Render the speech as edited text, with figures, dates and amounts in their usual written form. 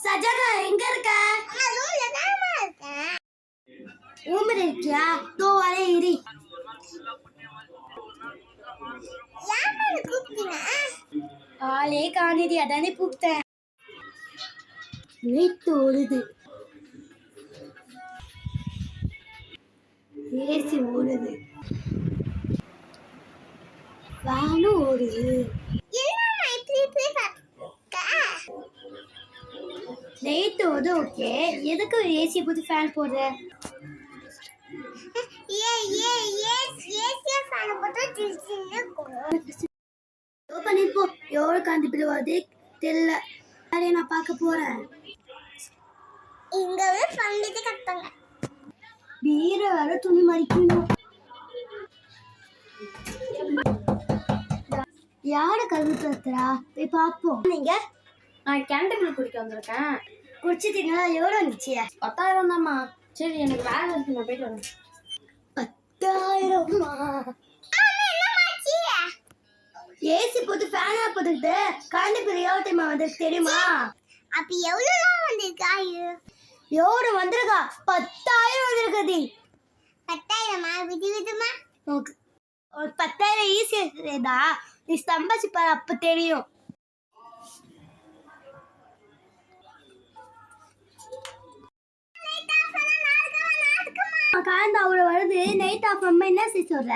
சஜாதா எங்க இருக்க? ரூம்ல இருக்கியா? தோ வரே இரு. ஆளே காணேடி, அதானே கூப்பிட்டேன். லைட் ஓடுது, ஏசி ஓடுது, ஃபேனும் ஓடுது. லைட் ஓடுது ஓகே, எதுக்கு ஏசி போட்டு ஃபேன் போடுற? எவ்வளோ கண்டுபிடிவாது தெரியல. நான் பார்க்க போறேன். இங்கவே பண்ணிட்டு கட்டங்க. வீர வேற துணி மடிக்கணும். யாரு கல்வி தத்துறா? போய் பார்ப்போம். நீங்க? நான் கேண்டீன்ல குடிக்க வந்திருக்கேன். குடிச்சிட்டீங்களா? எவ்வளோ இருந்துச்சு? 10,000 தான்மா. சரி எனக்கு வேலை இருக்கு, நான் போயிட்டு வரேன். 10,000? ஏசி போட்டு ஃபேனா போட்டுக்கிட்டு கரண்ட் பில் எவ்வளோ டைம் வந்திருக்கு தெரியுமா? அப்ப எவ்வளவு வந்திருக்கா? எவ்வளோ வந்திருக்கா? 10,000 வந்திருக்குது. 10,000மா? விதவிதமா ஒரு 10,000 ஈஸியா நீ சம்பாதிச்சு பாரு, அப்ப தெரியும். கரண்ட் அவ்வளோ வருது, நைட் ஆஃப் பண்ண என்ன செய்ய சொல்ற?